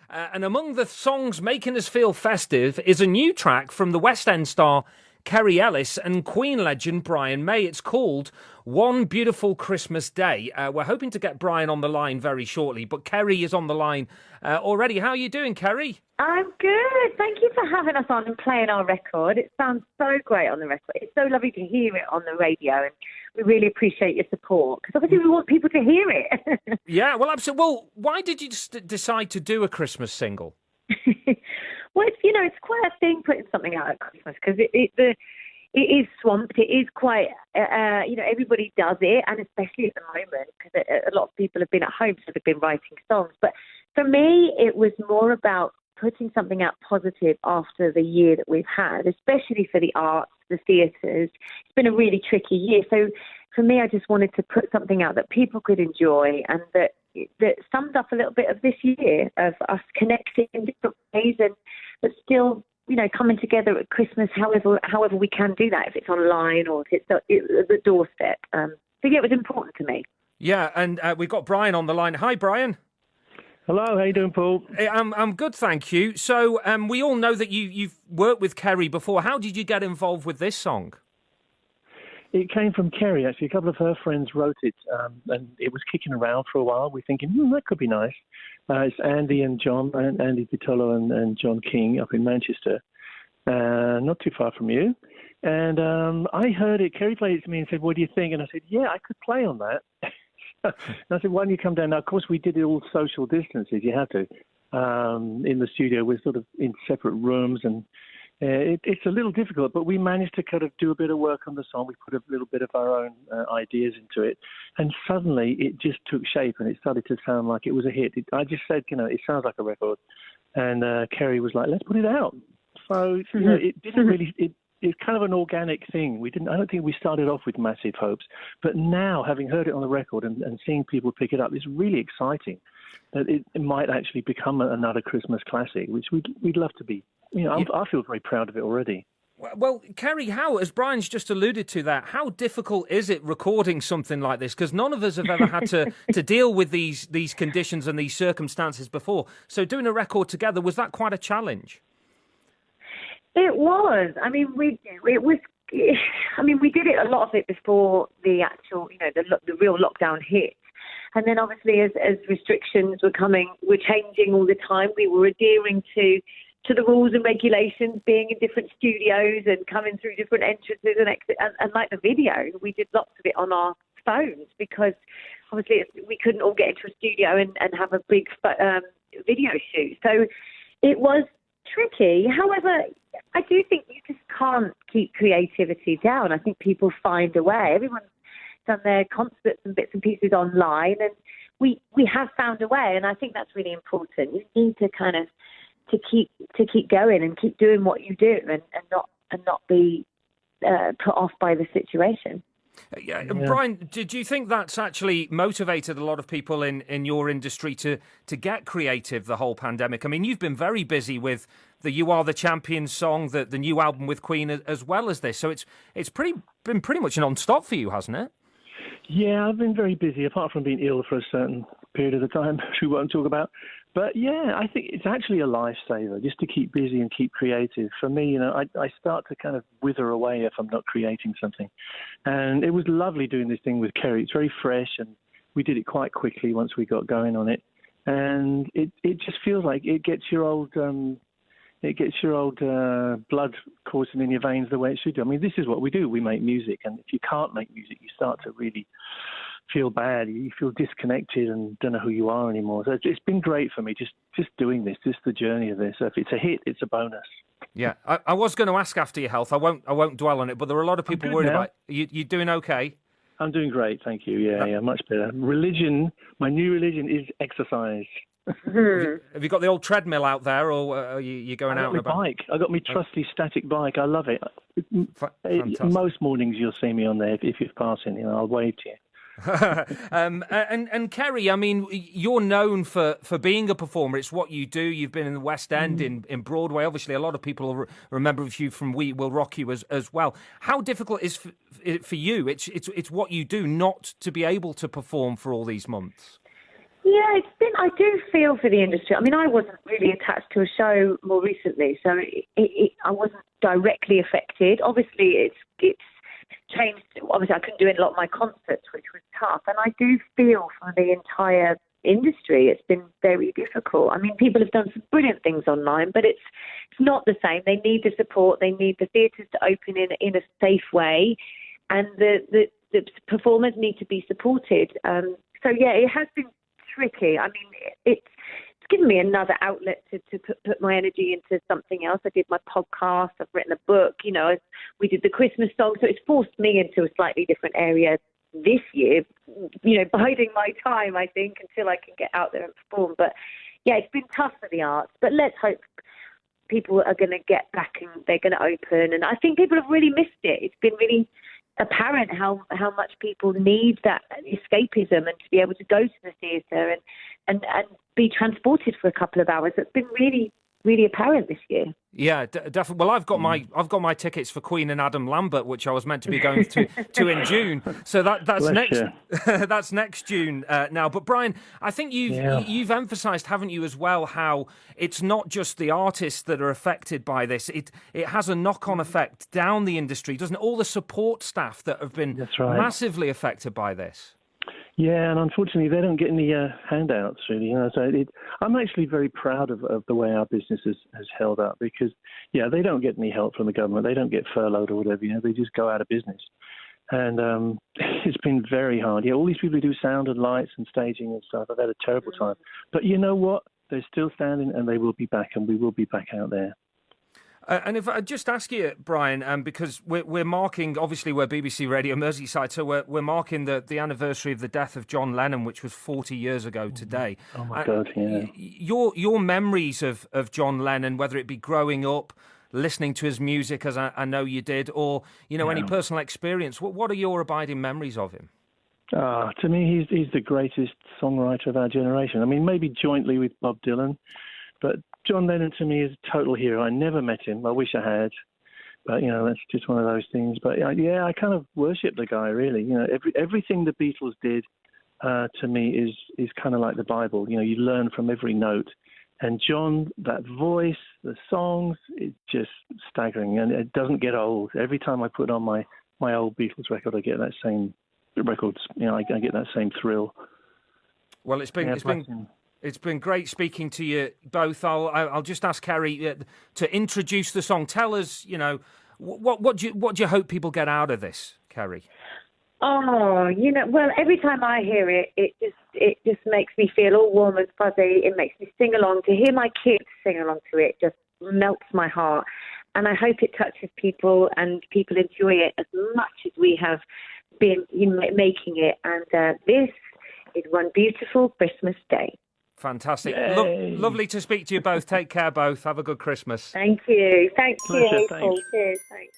And among the songs making us feel festive is a new track from the West End star Kerry Ellis and Queen legend Brian May. It's called One Beautiful Christmas Day. We're hoping to get Brian on the line very shortly, but Kerry is on the line already. How are you doing, Kerry? I'm good. Thank you for having us on and playing our record. It sounds so great on the record. It's so lovely to hear it on the radio, and we really appreciate your support, because obviously we want people to hear it. Yeah, well, absolutely. Well, why did you decide to do a Christmas single? Well, it's quite a thing putting something out at Christmas, because it is swamped. It is quite, everybody does it, and especially at the moment, because a lot of people have been at home, so they've been writing songs. But for me, it was more about putting something out positive after the year that we've had, especially for the arts, the theatres. It's been a really tricky year. So for me, I just wanted to put something out that people could enjoy, and that summed up a little bit of this year of us connecting in different ways, but still, coming together at Christmas, however we can do that, if it's online or if it's at the doorstep. So yeah, it was important to me. Yeah, and we've got Brian on the line. Hi, Brian. Hello, how you doing, Paul? I'm good, thank you. So we all know that you've worked with Kerry before. How did you get involved with this song? It came from Kerry, actually. A couple of her friends wrote it, and it was kicking around for a while. We're thinking, that could be nice. It's Andy and John, Andy Vitolo and John King up in Manchester, not too far from you. And I heard it. Kerry played it to me and said, what do you think? And I said, yeah, I could play on that. And I said, why don't you come down? Now, of course, we did it all social distances. You have to. In the studio, we're sort of in separate rooms, and it's a little difficult, but we managed to kind of do a bit of work on the song. We put a little bit of our own ideas into it, and suddenly it just took shape, and it started to sound like it was a hit. I just said, it sounds like a record, and Kerry was like, let's put it out. So it didn't really. It's kind of an organic thing. I don't think we started off with massive hopes, but now, having heard it on the record and seeing people pick it up, it's really exciting that it might actually become another Christmas classic, which we'd love to be. I feel very proud of it already. Well, Kerry, as Brian's just alluded to that, how difficult is it recording something like this? Because none of us have ever had to deal with these conditions and these circumstances before. So doing a record together, was that quite a challenge? It was. We did it, a lot of it before the actual, the real lockdown hit. And then obviously as restrictions were changing all the time, we were adhering to the rules and regulations, being in different studios and coming through different entrances and exits. And like the video, we did lots of it on our phones, because obviously we couldn't all get into a studio and have a big video shoot. So it was tricky. However, I do think you just can't keep creativity down. I think people find a way. Everyone's done their concerts and bits and pieces online, and we have found a way, and I think that's really important. You need to kind of to keep going and keep doing what you do, and not be put off by the situation. Yeah. Brian, did you think that's actually motivated a lot of people in your industry to get creative the whole pandemic? I mean, you've been very busy with the You Are the Champion song, the new album with Queen, as well as this. So it's been pretty much non-stop for you, hasn't it? Yeah, I've been very busy, apart from being ill for a certain period of the time, which we won't talk about. But yeah, I think it's actually a lifesaver just to keep busy and keep creative. For me, I start to kind of wither away if I'm not creating something. And it was lovely doing this thing with Kerry. It's very fresh, and we did it quite quickly once we got going on it. And it just feels like it gets your old blood coursing in your veins the way it should do. I mean, this is what we do. We make music, and if you can't make music, you start to really feel bad. You feel disconnected and don't know who you are anymore. So it's been great for me just doing this, just the journey of this. So if it's a hit, it's a bonus. Yeah, I was going to ask after your health. I won't dwell on it, but there are a lot of people worried about you doing okay? I'm doing great, thank you. Yeah, much better. My new religion is exercise. Have you got the old treadmill out there, or are you going out and about? I got my trusty static bike. I love it. Most mornings you'll see me on there if you're passing. I'll wave to you. And Kerry, I mean, you're known for being a performer. It's what you do. You've been in the West End, in Broadway. Obviously, a lot of people remember you from We Will Rock You as well. How difficult is it for you? It's what you do, not to be able to perform for all these months. Yeah, I do feel for the industry. I mean, I wasn't really attached to a show more recently, so I wasn't directly affected. Obviously, it's changed. Obviously, I couldn't do a lot of my concerts, which was tough. And I do feel for the entire industry. It's been very difficult. I mean, people have done some brilliant things online, but it's not the same. They need the support. They need the theatres to open in a safe way, and the performers need to be supported. So, yeah, it has been tricky. I mean, it's given me another outlet to put my energy into something else. I did my podcast. I've written a book. We did the Christmas song. So it's forced me into a slightly different area this year, biding my time, I think, until I can get out there and perform. But, yeah, it's been tough for the arts. But let's hope people are going to get back and they're going to open. And I think people have really missed it. It's been really apparent how much people need that escapism and to be able to go to the theatre and be transported for a couple of hours. It's been really, really apparent this year. Yeah, definitely. Well, I've got my tickets for Queen and Adam Lambert, which I was meant to be going to in June. So that's that's next June now. But Brian, I think you've emphasised, haven't you, as well, how it's not just the artists that are affected by this. It has a knock-on effect down the industry, doesn't it? All the support staff that have been massively affected by this. Yeah, and unfortunately, they don't get any handouts, really. So I'm actually very proud of the way our business has held up because, they don't get any help from the government. They don't get furloughed or whatever. They just go out of business. And it's been very hard. All these people who do sound and lights and staging and stuff, I've had a terrible time. But you know what? They're still standing and they will be back, and we will be back out there. And if I just ask you, Brian, because we're marking, obviously we're BBC Radio Merseyside, so we're marking the anniversary of the death of John Lennon, which was 40 years ago today. Oh my God, yeah. Your memories of John Lennon, whether it be growing up, listening to his music, as I know you did, or any personal experience, what are your abiding memories of him? To me, he's the greatest songwriter of our generation. I mean, maybe jointly with Bob Dylan, but John Lennon to me is a total hero. I never met him. I wish I had, but that's just one of those things. But I kind of worship the guy really. Everything the Beatles did to me is kind of like the Bible. You learn from every note. And John, that voice, the songs, it's just staggering, and it doesn't get old. Every time I put on my old Beatles record, I get that same records. I get that same thrill. Well, it's been great speaking to you both. I'll just ask Kerry to introduce the song. Tell us, what do you hope people get out of this, Kerry? Oh, well, every time I hear it, it just makes me feel all warm and fuzzy. It makes me sing along. To hear my kids sing along to it just melts my heart. And I hope it touches people and people enjoy it as much as we have been making it. And this is one beautiful Christmas day. Fantastic. Lovely to speak to you both. Take care, both. Have a good Christmas. Thank you. Thank Pleasure, you. thanks. Cheers. Thanks.